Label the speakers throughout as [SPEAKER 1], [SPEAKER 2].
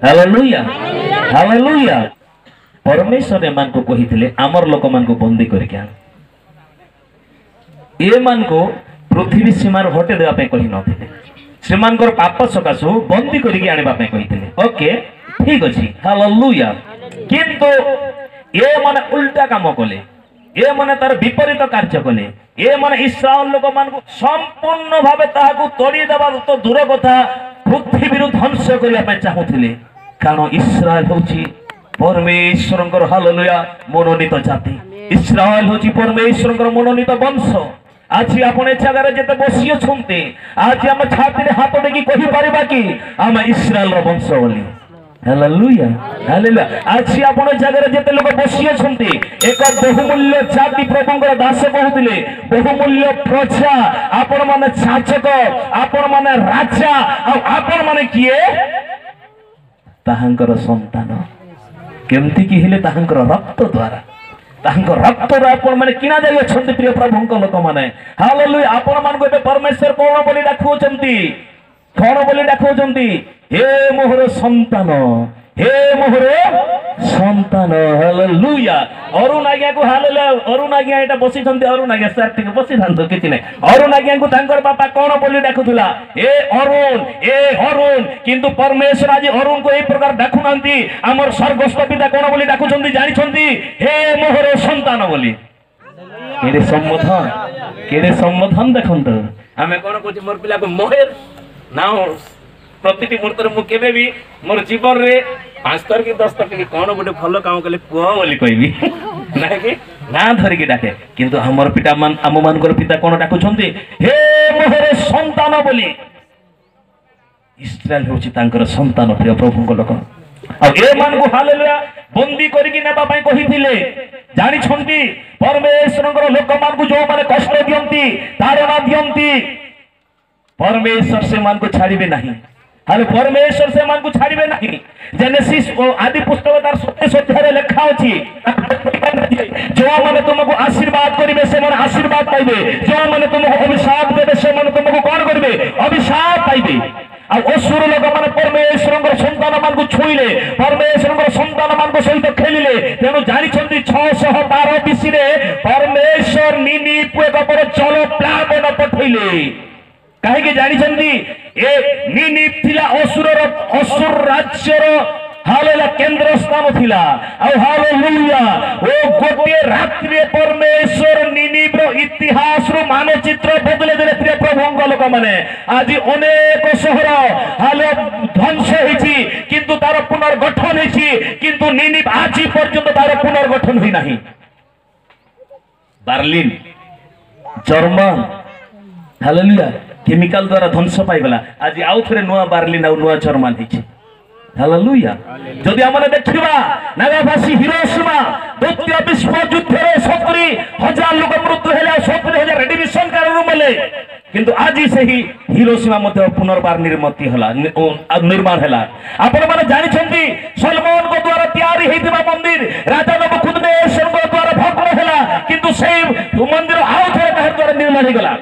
[SPEAKER 1] Hallelujah hallelujah. परमेश्वर एमान को कही आमर लोक मान को बंदी करके आन ए मान को पृथ्वी सीमार हटे देवा कही नथिले सेमानकर पाप सकाशु बंदी करके आनिबा पे कहिथिले। ओके ठीक अछि हालेलुया। किंतु ए माने उल्टा काम कले ए माने तार विपरीत कार्य कले ए माने इस्राएल लोक मान को संपूर्ण भावे ताहाकु तोड़ी देबा तो दूर कथा पृथ्वी ध्वंस करिया पे चाहुथिले कारण इस्राएल होची परमेश्वरंकर हालेलुया मनोनीत जाति इस्राएल होची परमेश्वरंकर मनोनीत वंश। आज आपण जगह जेते बसी छुंते आज हम छाती हाथ देकी कहि परिबा कि हम इस्राएल रो वंश बोली हालेलुया हालेलुया। आज आपण जगह जेते लोग बसी छुंते एक बहुमूल्य जाति प्रभुंकर दास कहउतिले बहुमूल्य प्रजा आपण माने शासक आपण माने राजा आपण माने किए ताहांकर संतान केमती कि हेले ताहांकर रक्त द्वारा रक्त आपण माने किना जाय छंती प्रिय प्रभुंक लोक माने हालेलुया। आपण मान को परमेश्वर कोन बोली डाकुचंती कोन बोली डाकुचंती हे मोहर संतान हे मोहर संतान हालेलुया। अरुण आज्ञा को हालेलुया अरुण आज्ञा एटा बसी छंती अरुण आज्ञा सर ठीक बसी थांतो किछि नै अरुण आज्ञा को तांकर बापा कोन बोली डाकुथुला ए अरुण किंतु परमेश्वर आज अरुण को ए प्रकार डाकु नांती हमर स्वर्गस्थ पिता कोन बोली डाकुचंती जानि छंती हे मोहर संतान बोली केडे संबोधन देखंतो आमे कोन कहछि मोर पिला को मोहेर नाउ प्रतिटी मुहूर्त मु केबे भी मोर जीवन रे 5 तर की 10 तर की कोन गोटे भलो काम कले पुआ बोली कहबी ना कि ना धरि के डाके किंतु हमर पिता मान आम मानकर पिता कोन डाकु छंती हे मोहर संतान बोली इस्राएल होची तांकर संतान प्रिय प्रभु को लोक आ ए मान को हालेलुया बंदी करी कि नेबा पई कहिथिले जानि छंती परमेश्वरंकर लोक मान को जो माने कष्ट दियंती तारणा दियंती परमेश्वर से मान को छाड़िबे नहीं हाले परमेश्वर से मान को छाड़िबे नहीं। जेनेसिस आदि पुस्तक तार 27 अध्याय लिखा अछि जो माने तुमको आशीर्वाद करिवे से माने आशीर्वाद पाइबे जो माने तुमको अभिशाप देबे से माने तुमको कोन करिवे अभिशाप पाइबे। आ असुर लोक माने परमेश्वरंकर संतान मान को छुइले परमेश्वरंकर संतान मान को सहित खेलिले तेनु जानि छंती 612 बीसी रे परमेश्वर निनिपु एक पर चलो प्लावन पठैले काहे के जानि छंती ए निनिप थिला असुर राज्यर हालेलुया केंद्र स्थान थिला आ हालेलुया ओ गोटे रात्रि परमेश्वर निनिप रो इतिहास रो मानचित्र बदले देले प्रिय प्रभुंग लोक माने आज अनेक शहर हाले ध्वंस हेछि किंतु तार पुनर्गठन हेछि किंतु निनिप आज पर्यंत तार पुनर्गठन होई नाही। बर्लिन जर्मन हालेलुया केमिकल द्वारा ध्वंस पाई गला आज आउ थरे नुआ बर्लिन आ नुआ जर्मन हेछि हालेलुया। जदि हमने देखिबा नागासाकी हिरोशिमा द्वितीय विश्व युद्ध रे 70,000 लोक मृत्यु हेला 70,000 रेडिएशन कारण बोले किंतु आज से ही हिरोशिमा मध्ये पुनर्बार निर्मित हला निर्माण हला। आपण माने जानि छंती सलमान को द्वारा तैयारी हेतिबा मंदिर राजा नबुकदनेस्सर को द्वारा भग्न हला किंतु सेही मंदिर आउ थरे बाहर द्वारा निर्माण हे गला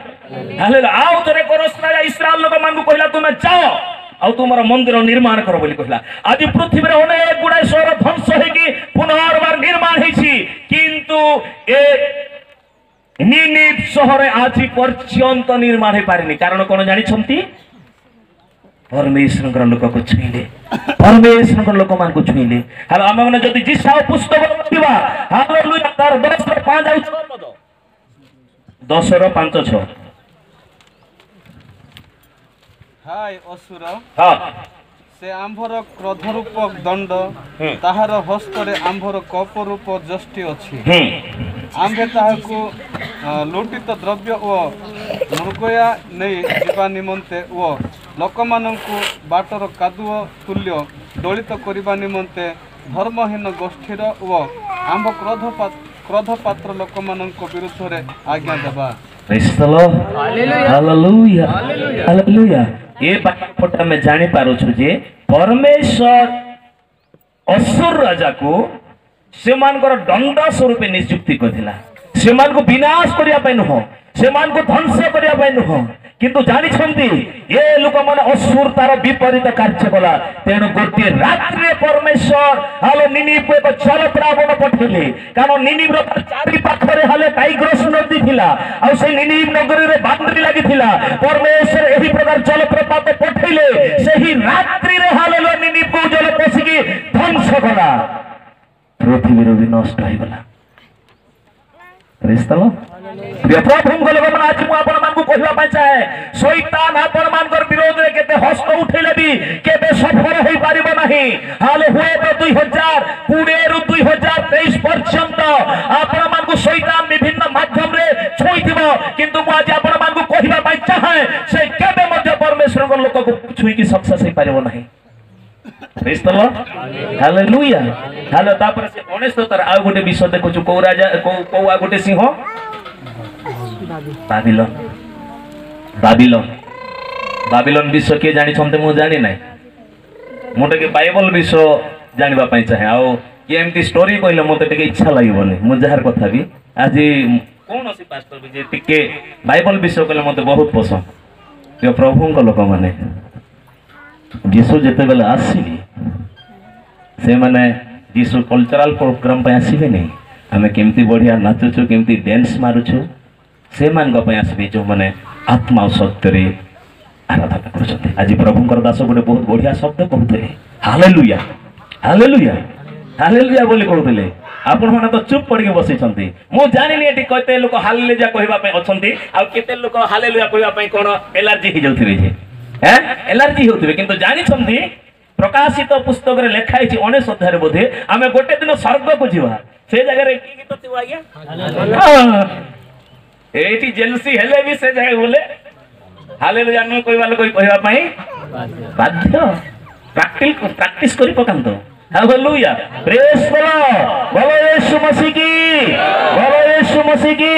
[SPEAKER 1] हालेलुया। आउ थरे कोरसना इस्राएल लोक मान को कहला तुमे जाओ आ तुमर मंदिर निर्माण कर बोली कहला। आज पृथ्वी रे अनेक गुडा शहर ध्वंस हेकी पुनर्बार निर्माण हेछि किंतु ए निनिप शहर आज पर्यंत निर्माण हे पारिनी कारण कोन जानि छंती परमेश्वर लोक को छुइले परमेश्वर लोक मान को छुइले। हाल हम माने जदि जिसा पुस्तक पढिबा हालेलुया तार 10 रो 5 आउ 10 रो 5 6
[SPEAKER 2] हाय असुर
[SPEAKER 1] हां
[SPEAKER 2] से आंभर क्रोध रूप दंड ताहार हस्तरे आंभर कप रूप जष्टि अछि आंभे ताहाकु लुटित द्रव्य ओ मृगया नहीं जीवा निमंते ओ लोकमानंकु बाटर कादुओ तुल्य दलित करिबा निमंते धर्महीन गोष्ठीर ओ आंभ क्रोध पात्र लोकमानंक विरुद्ध रे आज्ञा देबा।
[SPEAKER 1] Praise the lord hallelujah hallelujah. ए बात में जानी पारो छु जे परमेश्वर असुर राजा को सेमानकर दंड स्वरूप नियुक्ति करथिला सेमान को विनाश करिया पय नहो सेमान को ध्वंस करिया पय नहो কিন্তু জানিছন্তি এ লোক মানে অসুর তার বিপরীত কার্য কলা তেণু গোটিয়ে রাত্রে পরমেশ্বর হালো নিনিব এক জলপ্লাবন পঠেলে কারণ নিনিব্র চারি পাখরে হালে টাইগ্রস নদী ଥିଲା ଆଉ সেই নিনিব নগরীরে বাউন্ডারি লাগিଥିଲା পরমেশ্বর ଏହି প্রকার জলপ্রপাত পঠেলে ସେହି রাত্রিরে হালেলো নিনিবକୁ জল পশিকি ধ্বংস কলা পৃথিবীর বিনষ্ট হইগলা প্রেজ দ লর্ড প্রিয় প্রভুଙ୍କ ଲୋକମାନେ ଆଜି ମୁଁ ଆପଣମାନଙ୍କୁ କହିବା ପାଇଁ ଚାହେଁ ଶୈତାନ ଆପଣମାନଙ୍କର ବିରୋଧରେ କେତେ ହସ୍ତ ଉଠେଇଲେ ବି କେବେ ସଫଳ ହୋଇପାରିବ ନାହିଁ ହାଲେ ହୁଏତ 2020 ରୁ 2023 ପର୍ଯ୍ୟନ୍ତ ଆପଣମାନଙ୍କୁ ଶୈତାନ ବିଭିନ୍ନ ମାଧ୍ୟମରେ ଛୁଇଁଥିବ କିନ୍ତୁ ମୁଁ ଆଜି ଆପଣମାନଙ୍କୁ କହିବା ପାଇଁ ଚାହେଁ ସେ କେବେ ମଧ୍ୟ ପରମେଶ୍ୱରଙ୍କ ଲୋକକୁ ଛୁଇଁକି ସକ୍ସେସ୍ ହେଇପାରିବ ନାହିଁ ପ୍ରେଜ ଦ ଲର୍ଡ ହାଲେଲୁୟା ହାଲେ ତାପରେ ସେ 19 ତାର ଆଉ ଗୋଟେ ବିଷୟ ଦେଖୁଛୁ କୋଉ ରାଜା କୋଉ ଆଉ ଗୋଟେ ସିଂହ ବାବିଲନ ବାବିଲନ ବାବିଲନ ବିଷୟ କିଏ ଜାଣିଛନ୍ତି ମୁଁ ଜାଣି ନାହିଁ ମୁଁ ଟିକେ ବାଇବଲ ବିଷୟ ଜାଣିବା ପାଇଁ ଚାହେଁ ଆଉ କିଏ ଏମିତି ଷ୍ଟୋରି କହିଲେ ମୋତେ ଟିକେ ଇଚ୍ଛା ଲାଗିବନି ମୁଁ ଯାହାର କଥା ବି ଆଜି କୌଣସି ପାଷ୍ଟର ବି ଯେ ଟିକେ ବାଇବଲ ବିଷୟ କହିଲେ ମୋତେ ବହୁତ ପସନ୍ଦ ପ୍ରିୟ ପ୍ରଭୁଙ୍କ ଲୋକମାନେ ଯୀଶୁ ଯେତେବେଳେ ଆସିଲେ ସେମାନେ ଯୀଶୁ କଲଚରାଲ ପ୍ରୋଗ୍ରାମ ପାଇଁ ଆସିବେ ନାହିଁ ଆମେ କେମିତି ବଢ଼ିଆ ନାଚୁଛୁ କେମିତି ଡ୍ୟାନ୍ସ ମାରୁଛୁ ସେମାନଙ୍କ ପାଇଁ ଆସିବେ ଯେଉଁମାନେ ଆତ୍ମା ଓ ସତ୍ୟରେ ଆରାଧନା କରୁଛନ୍ତି ଆଜି ପ୍ରଭୁଙ୍କର ଦାସ ଗୋଟେ ବହୁତ ବଢ଼ିଆ ଶବ୍ଦ କହୁଥିଲେ ହାଲେଲୁୟା ହାଲେଲୁୟା ହାଲେଲୁୟା ବୋଲି କହୁଥିଲେ ଆପଣମାନେ ତ ଚୁପ୍ ପଡ଼ିକି ବସିଛନ୍ତି ମୁଁ ଜାଣିନି ଏଠି କେତେ ଲୋକ ହାଲେଲୁୟା କହିବା ପାଇଁ ଅଛନ୍ତି ଆଉ କେତେ ଲୋକ ହାଲେଲୁୟା କହିବା ପାଇଁ କ'ଣ ଏଲାର୍ଜି ହେଇଯାଉଥିବେ ଯେ ଏଲାର୍ଜି ହେଉଥିବେ କିନ୍ତୁ ଜାଣିଛନ୍ତି ପ୍ରକାଶିତ ପୁସ୍ତକରେ ଲେଖା ହେଇଛି 19 ଅଧ୍ୟାୟରେ ବୋଧେ ଆମେ ଗୋଟେ ଦିନ ସ୍ୱର୍ଗକୁ ଯିବା ସେ ଜାଗାରେ କି ଗୀତ ଥିବ ଆଜ୍ଞା ଏଇଠି ଜେଲସି ହେଲେ ବି ସେ ଜାଗାରେ ବୋଲେ ହାଲେଲୁୟା ନ କହିବା ଲୋକ କହିବା ପାଇଁ ବାଧ୍ୟ ପ୍ରାକ୍ଟିସ କରି ପକାନ୍ତୁ ହାଲେଲୁୟା ପ୍ରେଜ ଦ ଲର୍ଡ ବୋଲୋ ୟୀଶୁ ମसीह की